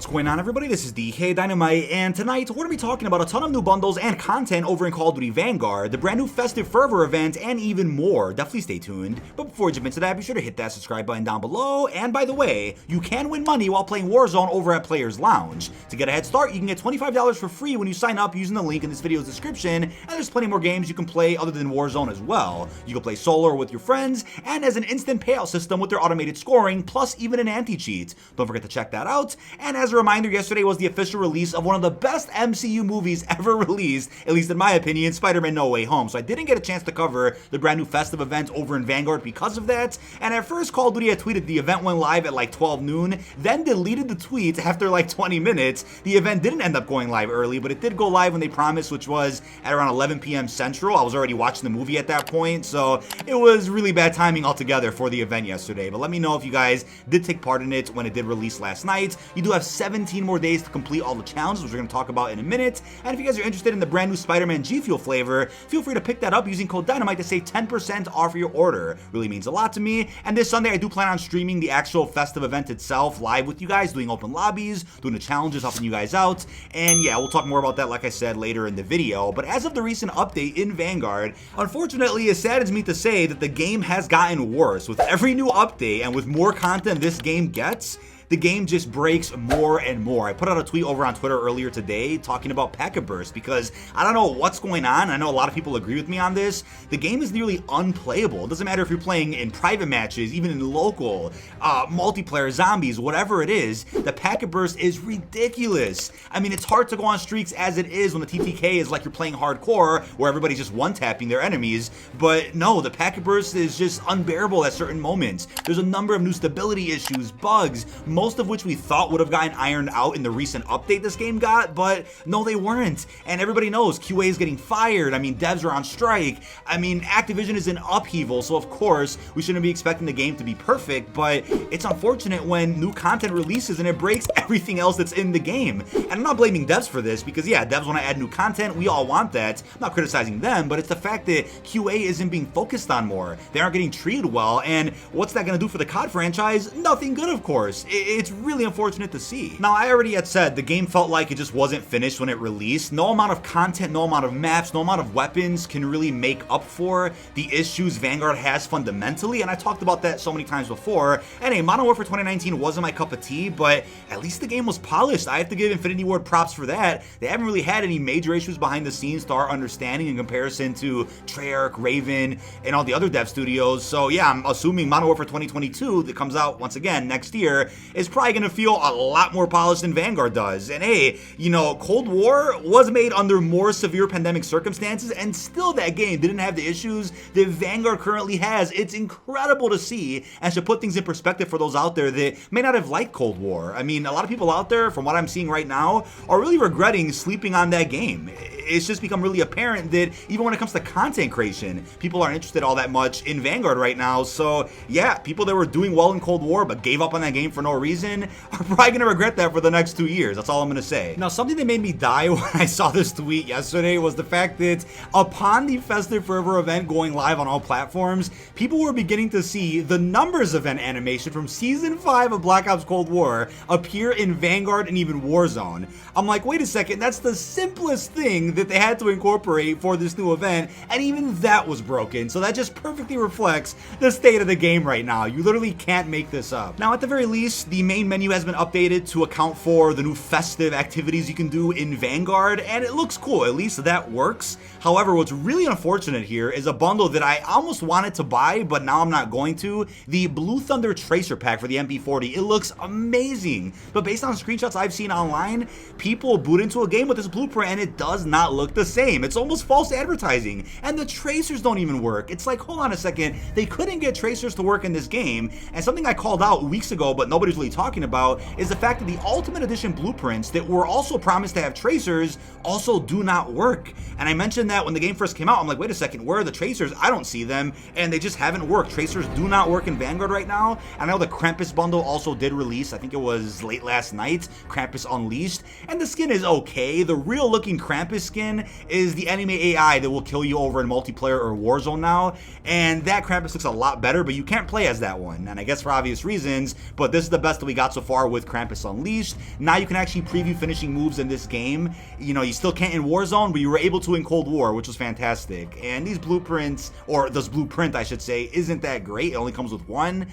What's going on, everybody? This is dkdynamite, and tonight we're going to be talking about a ton of new bundles and content over in Call of Duty Vanguard, the brand new Festive Fervor event, and even more. Definitely stay tuned. But before we jump into that, be sure to hit that subscribe button down below. And by the way, you can win money while playing Warzone over at Players Lounge. To get a head start, you can get $25 for free when you sign up using the link in this video's description, and there's plenty more games you can play other than Warzone as well. You can play solo or with your friends, and as an instant payout system with their automated scoring, plus even an anti-cheat. Don't forget to check that out. And as a reminder, yesterday was the official release of one of the best MCU movies ever released, at least in my opinion, Spiderman No Way Home. So I didn't get a chance to cover the brand new Festive event over in Vanguard because of that. And at first, Call of Duty had tweeted the event went live at like 12 noon, then deleted the tweet after like 20 minutes. The event didn't end up going live early, but it did go live when they promised, which was at around 11 p.m. Central. I was already watching the movie at that point, so it was really bad timing altogether for the event yesterday. But let me know if you guys did take part in it when it did release last night. You do have 17 more days to complete all the challenges, which we're going to talk about in a minute. And if you guys are interested in the brand new Spiderman Gfuel flavor, feel free to pick that up using code DYNAMITE to save 10% off your order. Really means a lot to me. And this Sunday, I do plan on streaming the actual Festive event itself live with you guys, doing open lobbies, doing the challenges, helping you guys out. And yeah, we'll talk more about that, like I said, later in the video. But as of the recent update in Vanguard, unfortunately, it saddens me to say that the game has gotten worse. With every new update and with more content this game gets, the game just breaks more and more. I put out a tweet over on Twitter earlier today talking about packet burst because I don't know what's going on. I know a lot of people agree with me on this. The game is nearly unplayable. It doesn't matter if you're playing in private matches, even in local, multiplayer, zombies, whatever it is. The packet burst is ridiculous. I mean, it's hard to go on streaks as it is when the TTK is like you're playing hardcore where everybody's just one-tapping their enemies. But no, the packet burst is just unbearable at certain moments. There's a number of new stability issues, bugs, most of which we thought would have gotten ironed out in the recent update this game got, but no, they weren't. And everybody knows QA is getting fired. I mean, devs are on strike. I mean, Activision is in upheaval, so of course, we shouldn't be expecting the game to be perfect, but it's unfortunate when new content releases and it breaks everything else that's in the game. And I'm not blaming devs for this, because yeah, devs want to add new content. We all want that. I'm not criticizing them, but it's the fact that QA isn't being focused on more. They aren't getting treated well, and what's that going to do for the COD franchise? Nothing good, of course. It's really unfortunate to see. Now, I already had said the game felt like it just wasn't finished when it released. No amount of content, no amount of maps, no amount of weapons can really make up for the issues Vanguard has fundamentally, and I talked about that so many times before. And hey, Modern Warfare 2019 wasn't my cup of tea, but at least the game was polished. I have to give Infinity Ward props for that. They haven't really had any major issues behind the scenes to our understanding in comparison to Treyarch, Raven, and all the other dev studios. So yeah, I'm assuming Modern Warfare 2022 that comes out once again next year is probably going to feel a lot more polished than Vanguard does. And hey, you know, Cold War was made under more severe pandemic circumstances, and still that game didn't have the issues that Vanguard currently has. It's incredible to see, and should put things in perspective for those out there that may not have liked Cold War. I mean, a lot of people out there, from what I'm seeing right now, are really regretting sleeping on that game. It's just become really apparent that even when it comes to content creation, people aren't interested all that much in Vanguard right now. So yeah, people that were doing well in Cold War but gave up on that game for no reason are probably going to regret that for the next 2 years. That's all I'm going to say. Now, something that made me die when I saw this tweet yesterday was the fact that upon the Festive Fervor event going live on all platforms, people were beginning to see the numbers event animation from Season 5 of Black Ops Cold War appear in Vanguard and even Warzone. I'm like, wait a second, that's the simplest thing that they had to incorporate for this new event, and even that was broken. So that just perfectly reflects the state of the game right now. You literally can't make this up. Now, at the very least, the main menu has been updated to account for the new festive activities you can do in Vanguard, and it looks cool. At least that works. However, what's really unfortunate here is a bundle that I almost wanted to buy, but now I'm not going to. The Blue Thunder Tracer Pack for the MP40. It looks amazing, but based on screenshots I've seen online, people boot into a game with this blueprint and it does not look the same. It's almost false advertising, and the tracers don't even work. It's like, hold on a second, they couldn't get tracers to work in this game. And something I called out weeks ago but nobody's really talking about is the fact that the Ultimate Edition blueprints that were also promised to have tracers also do not work. And I mentioned that when the game first came out. I'm like, wait a second, where are the tracers? I don't see them, and they just haven't worked. Tracers do not work in Vanguard right now. I know the Krampus bundle also did release, I think it was late last night, Krampus Unleashed, and the skin is okay. The real looking Krampus skin is the enemy AI that will kill you over in multiplayer or Warzone now, and that Krampus looks a lot better, but you can't play as that one, and I guess for obvious reasons, but this is the best that we got so far with Krampus Unleashed. Now you can actually preview finishing moves in this game. You know, you still can't in Warzone, but you were able to in Cold War, which was fantastic. And these blueprints, or this blueprint I should say, isn't that great. It only comes with one.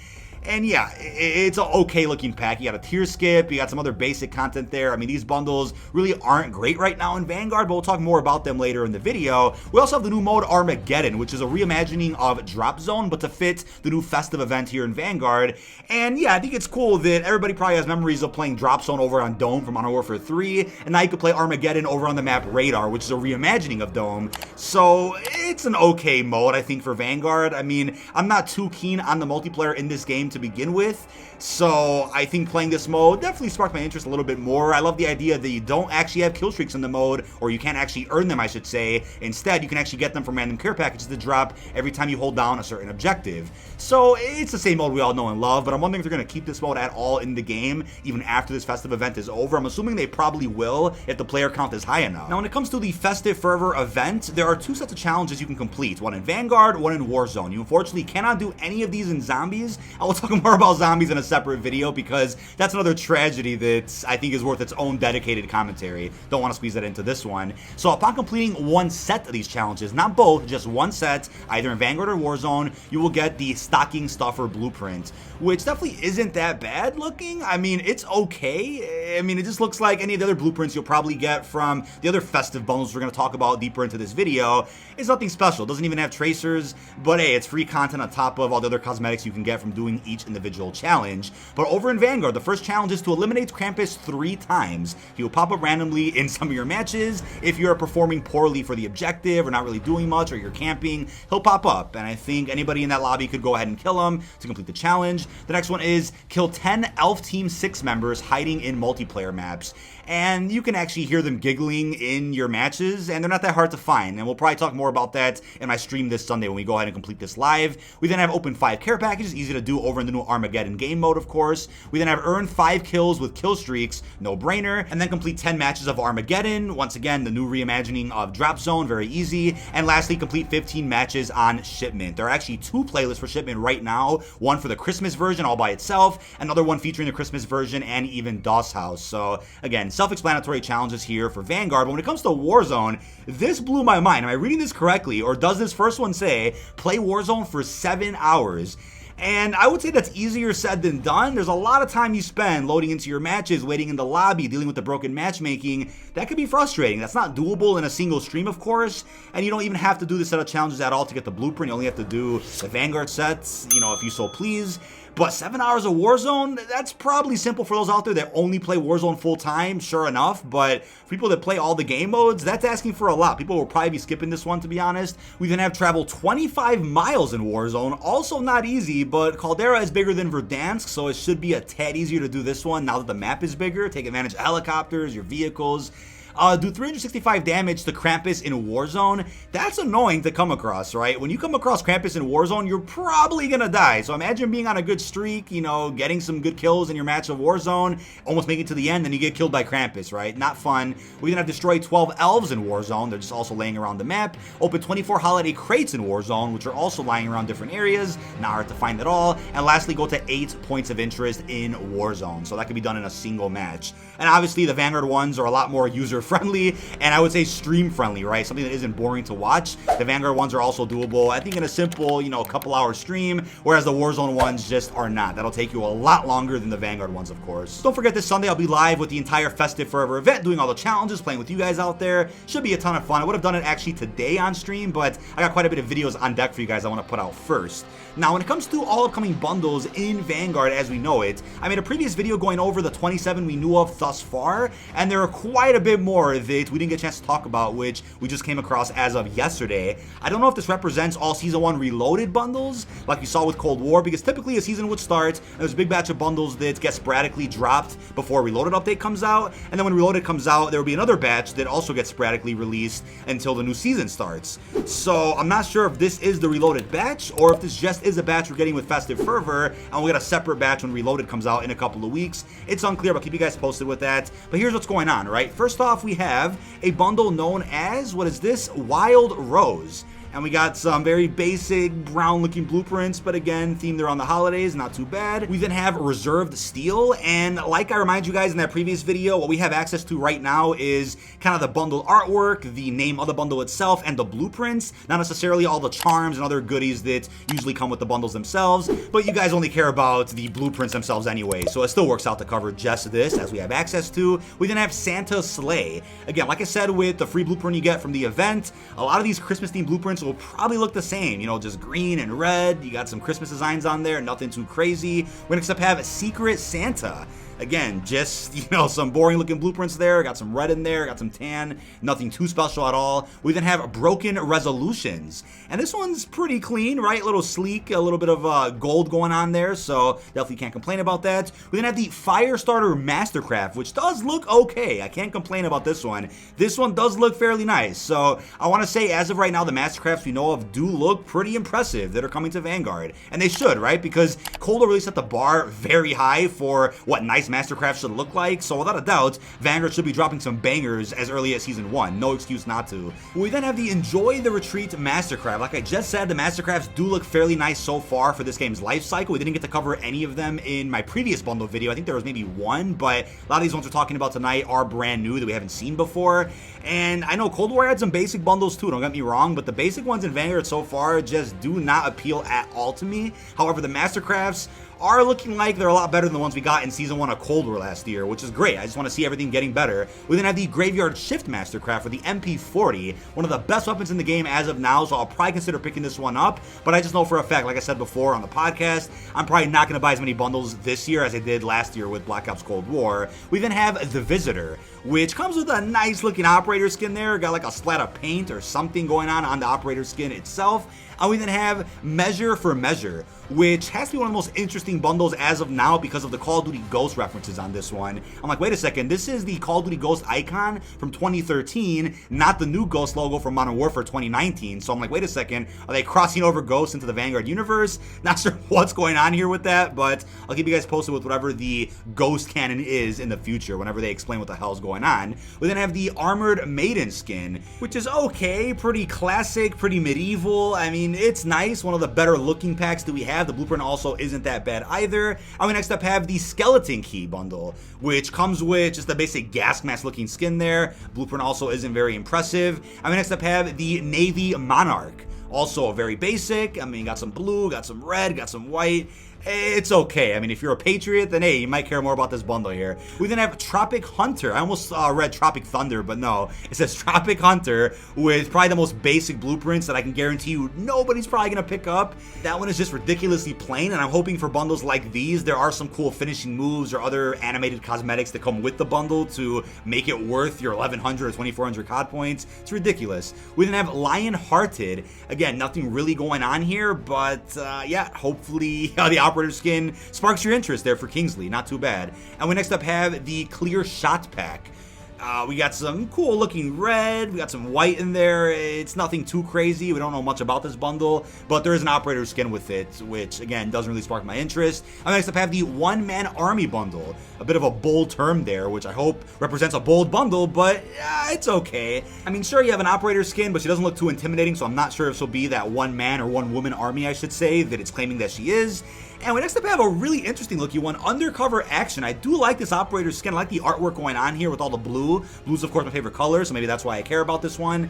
And yeah, it's an okay looking pack. You got a tier skip, you got some other basic content there. I mean, these bundles really aren't great right now in Vanguard, but we'll talk more about them later in the video. We also have the new mode Armageddon, which is a reimagining of Drop Zone, but to fit the new Festive event here in Vanguard. And yeah, I think it's cool that everybody probably has memories of playing Drop Zone over on Dome from Modern Warfare 3, and now you can play Armageddon over on the map Radar, which is a reimagining of Dome. So it's an okay mode, I think, for Vanguard. I mean, I'm not too keen on the multiplayer in this game to begin with, so I think playing this mode definitely sparked my interest a little bit more. I love the idea that you don't actually have kill streaks in the mode, or you can't actually earn them, I should say. Instead, you can actually get them from random care packages that drop every time you hold down a certain objective. So it's the same mode we all know and love, but I'm wondering if they're going to keep this mode at all in the game, even after this Festive event is over. I'm assuming they probably will if the player count is high enough. Now, when it comes to the Festive Fervor event, there are two sets of challenges you can complete, one in Vanguard, one in Warzone. You unfortunately cannot do any of these in Zombies. I will talk more about Zombies in a separate video because that's another tragedy that I think is worth its own dedicated commentary. Don't want to squeeze that into this one. So upon completing one set of these challenges, not both, just one set, either in Vanguard or Warzone, you will get the Stocking Stuffer blueprint, which definitely isn't that bad looking. I mean, it's okay. I mean, it just looks like any of the other blueprints you'll probably get from the other Festive bundles we're going to talk about deeper into this video. It's nothing special. It doesn't even have tracers, but hey, it's free content on top of all the other cosmetics you can get from doing each individual challenge. But over in Vanguard, the first challenge is to eliminate Krampus 3 times. He will pop up randomly in some of your matches. If you're performing poorly for the objective or not really doing much or you're camping, he'll pop up, and I think anybody in that lobby could go ahead and kill him to complete the challenge. The next one is kill 10 Elf Team 6 members hiding in multiplayer maps. And you can actually hear them giggling in your matches, and they're not that hard to find. And we'll probably talk more about that in my stream this Sunday when we go ahead and complete this live. We then have open 5 care packages, easy to do over in the new Armageddon game mode, of course. We then have earn 5 kills with kill streaks, no brainer, and then complete 10 matches of Armageddon. Once again, the new reimagining of Drop Zone, very easy. And lastly, complete 15 matches on Shipment. There are actually 2 playlists for Shipment right now, one for the Christmas version all by itself, another one featuring the Christmas version and even DOS House. So again, self-explanatory challenges here for Vanguard, but when it comes to Warzone, this blew my mind. Am I reading this correctly, or does this first one say, play Warzone for 7 hours? And I would say that's easier said than done. There's a lot of time you spend loading into your matches, waiting in the lobby, dealing with the broken matchmaking. That could be frustrating. That's not doable in a single stream, of course. And you don't even have to do this set of challenges at all to get the blueprint. You only have to do the Vanguard sets, you know, if you so please. But 7 hours of Warzone, that's probably simple for those out there that only play Warzone full time, sure enough. But for people that play all the game modes, that's asking for a lot. People will probably be skipping this one, to be honest. We then have travel 25 miles in Warzone, also not easy, but Caldera is bigger than Verdansk, so it should be a tad easier to do this one now that the map is bigger. Take advantage of helicopters, your vehicles. Do 365 damage to Krampus in Warzone. That's annoying to come across, right? When you come across Krampus in Warzone, you're probably gonna die. So imagine being on a good streak, you know, getting some good kills in your match of Warzone, almost making it to the end, then you get killed by Krampus, right? Not fun. We're gonna destroy 12 elves in Warzone. They're just also laying around the map. Open 24 holiday crates in Warzone, which are also lying around different areas. Not hard to find at all. And lastly, go to 8 points of interest in Warzone. So that can be done in a single match. And obviously, the Vanguard ones are a lot more user-friendly, and I would say stream-friendly, right? Something that isn't boring to watch. The Vanguard ones are also doable, I think, in a simple, you know, couple-hour stream, whereas the Warzone ones just are not. That'll take you a lot longer than the Vanguard ones, of course. Don't forget, this Sunday, I'll be live with the entire Festive Fervor event, doing all the challenges, playing with you guys out there. Should be a ton of fun. I would have done it actually today on stream, but I got quite a bit of videos on deck for you guys I want to put out first. Now, when it comes to all upcoming bundles in Vanguard as we know it, I made a previous video going over the 27 we knew of thus far, and there are quite a bit more that we didn't get a chance to talk about, which we just came across as of yesterday. I don't know if this represents all Season 1 Reloaded bundles, like you saw with Cold War, because typically a season would start, and there's a big batch of bundles that get sporadically dropped before Reloaded update comes out, and then when Reloaded comes out, there will be another batch that also gets sporadically released until the new season starts. So I'm not sure if this is the Reloaded batch, or if this just is a batch we're getting with Festive Fervor, and we'll get a separate batch when Reloaded comes out in a couple of weeks. It's unclear, but I'll keep you guys posted with that. But here's what's going on, right? First off, off, we have a bundle known as, what is this? Wild Rose. And we got some very basic brown looking blueprints, but again, themed around the holidays, not too bad. We then have Reserved Steel, and like I reminded you guys in that previous video, what we have access to right now is kind of the bundle artwork, the name of the bundle itself, and the blueprints, not necessarily all the charms and other goodies that usually come with the bundles themselves, but you guys only care about the blueprints themselves anyway, so it still works out to cover just this, as we have access to. We then have Santa's Sleigh. Again, like I said, with the free blueprint you get from the event, a lot of these Christmas themed blueprints will probably look the same, you know, just green and red. You got some Christmas designs on there, nothing too crazy. We're next up have Secret Santa. Again, just, you know, some boring looking blueprints there. Got some red in there, got some tan, nothing too special at all. We then have Broken Resolutions. And this one's pretty clean, right? A little sleek, a little bit of gold going on there, so definitely can't complain about that. We then have the Firestarter Mastercraft, which does look okay. I can't complain about this one. This one does look fairly nice. So I want to say, as of right now, the Mastercrafts we know of do look pretty impressive that are coming to Vanguard. And they should, right? Because Coldwell really set the bar very high for what nice Mastercraft should look like, so without a doubt, Vanguard should be dropping some bangers as early as Season 1. No excuse not to. We then have the Enjoy the Retreat Mastercraft. Like I just said, the Mastercrafts do look fairly nice so far for this game's life cycle. We didn't get to cover any of them in my previous bundle video. I think there was maybe one, but a lot of these ones we're talking about tonight are brand new that we haven't seen before. And I know Cold War had some basic bundles too, don't get me wrong, but the basic ones in Vanguard so far just do not appeal at all to me. However, the Mastercrafts are looking like they're a lot better than the ones we got in Season 1 of Cold War last year, which is great. I just want to see everything getting better. We then have the Graveyard Shift Mastercraft for the MP40, one of the best weapons in the game as of now, so I'll probably consider picking this one up, but I just know for a fact, like I said before on the podcast, I'm probably not going to buy as many bundles this year as I did last year with Black Ops Cold War. We then have the Visitor, which comes with a nice looking operator skin there, got like a splat of paint or something going on the operator skin itself. And we then have Measure for Measure, which has to be one of the most interesting bundles as of now because of the Call of Duty Ghost references on this one. I'm like, wait a second, this is the Call of Duty Ghost icon from 2013, not the new Ghost logo from Modern Warfare 2019. So I'm like, wait a second, are they crossing over Ghost into the Vanguard universe? Not sure what's going on here with that, but I'll keep you guys posted with whatever the Ghost canon is in the future, whenever they explain what the hell's going on. We then have the Armored Maiden skin, which is okay, pretty classic, pretty medieval. I mean, it's nice, one of the better looking packs that we have. The blueprint also isn't that bad either. And we next up have the Skeleton Key bundle, which comes with just the basic gas mask looking skin there. Blueprint also isn't very impressive. And we next up have the Navy Monarch, also very basic. I mean, got some blue, got some red, got some white. It's okay. I mean, if you're a Patriot, then hey, you might care more about this bundle here. We then have Tropic Hunter. I almost read Tropic Thunder, but no. It says Tropic Hunter with probably the most basic blueprints that I can guarantee you nobody's probably going to pick up. That one is just ridiculously plain, and I'm hoping for bundles like these, there are some cool finishing moves or other animated cosmetics that come with the bundle to make it worth your 1,100 or 2,400 COD points. It's ridiculous. We then have Lion-Hearted. Again, nothing really going on here, but yeah, hopefully the operator skin sparks your interest there for Kingsley. Not too bad. And we next up have the Clear Shot Pack. We got some cool looking red, we got some white in there. It's nothing too crazy. We don't know much about this bundle, but there is an operator skin with it, which again doesn't really spark my interest. And next up have the One-Man Army bundle. A bit of a bold term there, which I hope represents a bold bundle, but it's okay. I mean, sure, you have an operator skin, but she doesn't look too intimidating, so I'm not sure if she'll be that one man or one woman army, I should say, that it's claiming that she is. And we next up have a really interesting looking one, Undercover Action. I do like this operator skin. I like the artwork going on here with all the blue. Blue's, of course, my favorite color, so maybe that's why I care about this one.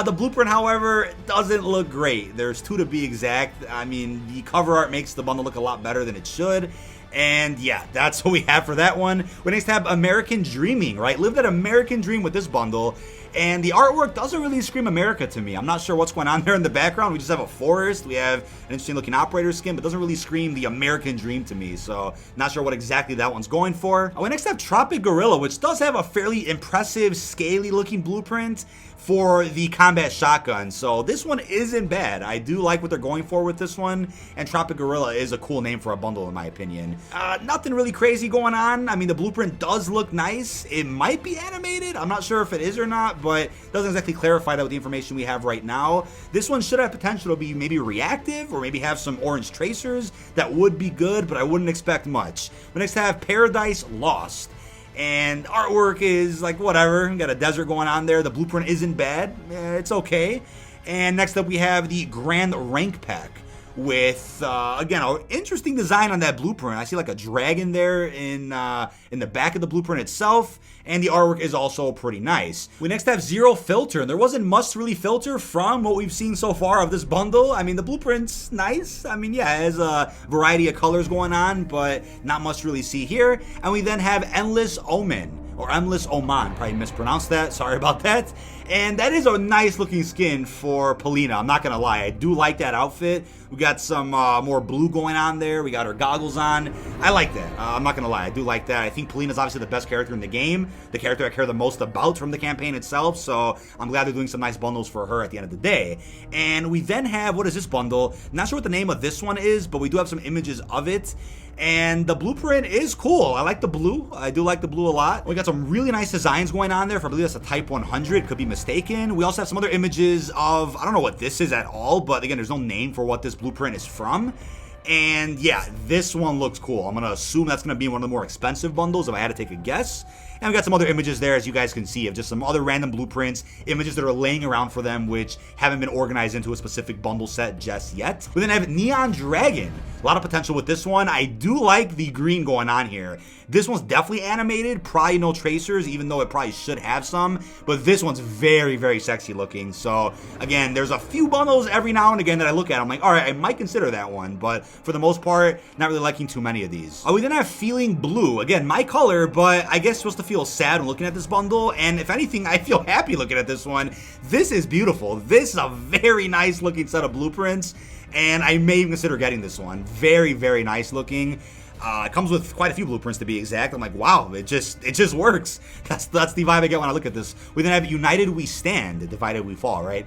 The blueprint, however, doesn't look great. There's two to be exact. I mean, the cover art makes the bundle look a lot better than it should. And yeah, that's what we have for that one. We next have American Dreaming, right? Live that American dream with this bundle. And the artwork doesn't really scream America to me. I'm not sure what's going on there in the background. We just have a forest. We have an interesting looking operator skin, but doesn't really scream the American dream to me. So not sure what exactly that one's going for. We next have Tropic Gorilla, which does have a fairly impressive, scaly looking blueprint for the combat shotgun. So this one isn't bad. I do like what they're going for with this one, and Tropic Gorilla is a cool name for a bundle in my opinion. Nothing really crazy going on. I mean, the blueprint does look nice. It might be animated. I'm not sure if it is or not, but doesn't exactly clarify that with the information we have right now. This one should have potential to be maybe reactive or maybe have some orange tracers. That would be good, but I wouldn't expect much. We next have Paradise Lost. And artwork is like whatever. We got a desert going on there. The blueprint isn't bad. It's okay. And next up we have the Grand Rank Pack with, again, an interesting design on that blueprint. I see like a dragon there in the back of the blueprint itself. And the artwork is also pretty nice. We next have Zero Filter, and there wasn't much really filter from what we've seen so far of this bundle. I mean, the blueprint's nice. I mean, yeah, it has a variety of colors going on, but not much to really see here. And we then have Endless Omen, or Endless Oman, probably mispronounced that, sorry about that. And that is a nice looking skin for Polina, I'm not gonna lie. I do like that outfit. We got some more blue going on there. We got her goggles on. I like that. I'm not gonna lie, I do like that. I think Polina's obviously the best character in the game, the character I care the most about from the campaign itself, so I'm glad they're doing some nice bundles for her at the end of the day. And we then have, what is this bundle? Not sure what the name of this one is, but we do have some images of it. And the blueprint is cool. I like the blue. I do like the blue a lot. We got some really nice designs going on there. I believe that's a Type 100. Could be mistaken. We also have some other images of, I don't know what this is at all, but again, there's no name for what this blueprint is from. And yeah, this one looks cool. I'm going to assume that's going to be one of the more expensive bundles if I had to take a guess. And we got some other images there, as you guys can see, of just some other random blueprints, images that are laying around for them, which haven't been organized into a specific bundle set just yet. We then have Neon Dragon. A lot of potential with this one. I do like the green going on here. This one's definitely animated, probably no tracers, even though it probably should have some. But this one's very, very sexy looking. So again, there's a few bundles every now and again that I look at. I'm like, all right, I might consider that one. But for the most part, not really liking too many of these. We then have Feeling Blue. Again, my color, but I guess supposed to feel sad when looking at this bundle. And if anything, I feel happy looking at this one. This is beautiful. This is a very nice looking set of blueprints. And I may even consider getting this one. Very, very nice looking. It comes with quite a few blueprints to be exact. I'm like, wow, it just works. That's the vibe I get when I look at this. We then have United We Stand, Divided We Fall, right?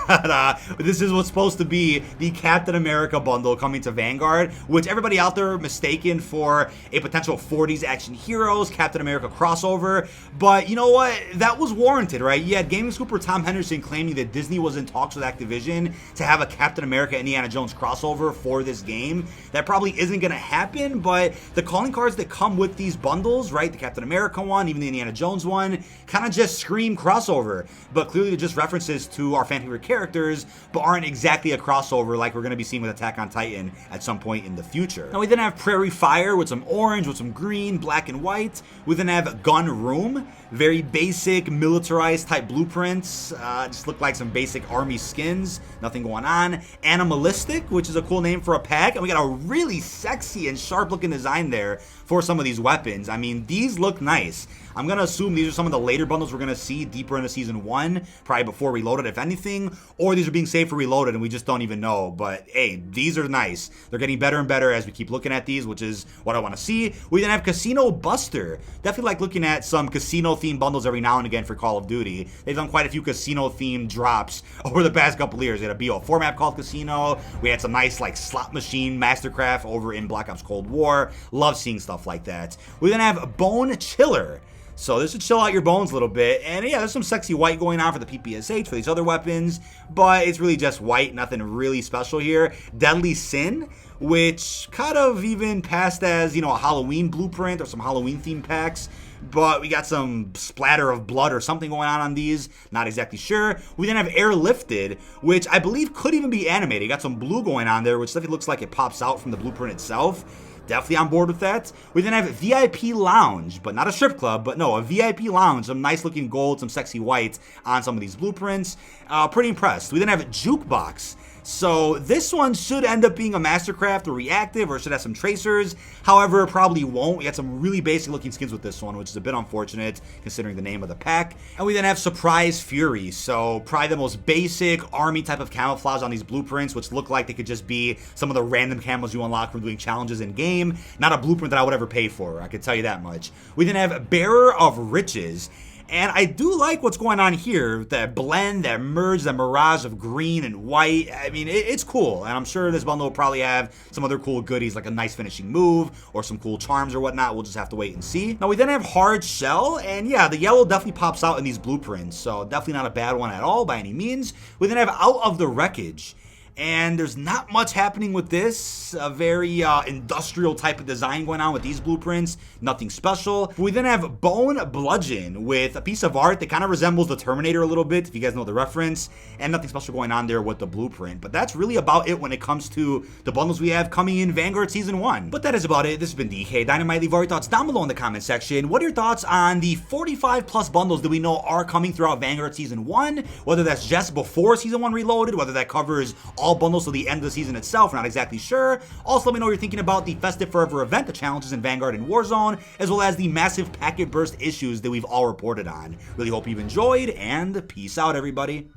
But this is what's supposed to be the Captain America bundle coming to Vanguard, which everybody out there mistaken for a potential 40s action heroes, Captain America crossover. But you know what? That was warranted, right? You had gaming scooper Tom Henderson claiming that Disney was in talks with Activision to have a Captain America Indiana Jones crossover for this game. That probably isn't going to happen, but the calling cards that come with these bundles, right, the Captain America one, even the Indiana Jones one, kind of just scream crossover, but clearly they're just references to our fan favorite characters, but aren't exactly a crossover like we're going to be seeing with Attack on Titan at some point in the future. Now we then have Prairie Fire with some orange, with some green, black and white. We then have Gun Room, very basic militarized type blueprints, just look like some basic army skins, nothing going on. Animalistic, which is a cool name for a pack, and we got a really sexy and sharp looking design there for some of these weapons. I mean, these look nice. I'm going to assume these are some of the later bundles we're going to see deeper into Season 1, probably before Reloaded, if anything, or these are being saved for Reloaded and we just don't even know. But hey, these are nice. They're getting better and better as we keep looking at these, which is what I want to see. We then have Casino Buster. Definitely like looking at some casino-themed bundles every now and again for Call of Duty. They've done quite a few casino-themed drops over the past couple of years. They had a BO4 map called Casino. We had some nice like slot machine Mastercraft over in Black Ops Cold War. Love seeing stuff like that. We then have Bone Chiller. So this should chill out your bones a little bit. And yeah, there's some sexy white going on for the PPSH for these other weapons, but it's really just white, nothing really special here. Deadly Sin, which kind of even passed as, you know, a Halloween blueprint or some Halloween themed packs. But we got some splatter of blood or something going on these. Not exactly sure. We then have Airlifted, which I believe could even be animated. Got some blue going on there, which definitely looks like it pops out from the blueprint itself. Definitely on board with that. We then have VIP Lounge, but not a strip club, but no, a VIP Lounge. Some nice looking gold, some sexy white on some of these blueprints. Pretty impressed. We then have Jukebox. So this one should end up being a Mastercraft or reactive, or should have some tracers. However, it probably won't. We got some really basic looking skins with this one, which is a bit unfortunate considering the name of the pack. And we then have Surprise Fury. So probably the most basic army type of camouflage on these blueprints, which look like they could just be some of the random camos you unlock from doing challenges in game. Not a blueprint that I would ever pay for, I could tell you that much. We then have Bearer of Riches. And I do like what's going on here, that blend, that merge, that mirage of green and white. I mean, it's cool, and I'm sure this bundle will probably have some other cool goodies, like a nice finishing move, or some cool charms or whatnot. We'll just have to wait and see. Now, we then have Hard Shell, and yeah, the yellow definitely pops out in these blueprints, so definitely not a bad one at all by any means. We then have Out of the Wreckage. And there's not much happening with this. A very industrial type of design going on with these blueprints. Nothing special. We then have Bone Bludgeon with a piece of art that kind of resembles the Terminator a little bit, if you guys know the reference. And nothing special going on there with the blueprint. But that's really about it when it comes to the bundles we have coming in Vanguard Season 1. But that is about it. This has been dkdynamite. Leave all your thoughts down below in the comment section. What are your thoughts on the 45 plus bundles that we know are coming throughout Vanguard Season 1? Whether that's just before Season 1 Reloaded, whether that covers all bundles till the end of the season itself, we're not exactly sure. Also, let me know what you're thinking about the Festive Fervor event, the challenges in Vanguard and Warzone, as well as the massive packet burst issues that we've all reported on. Really hope you've enjoyed, and peace out, everybody.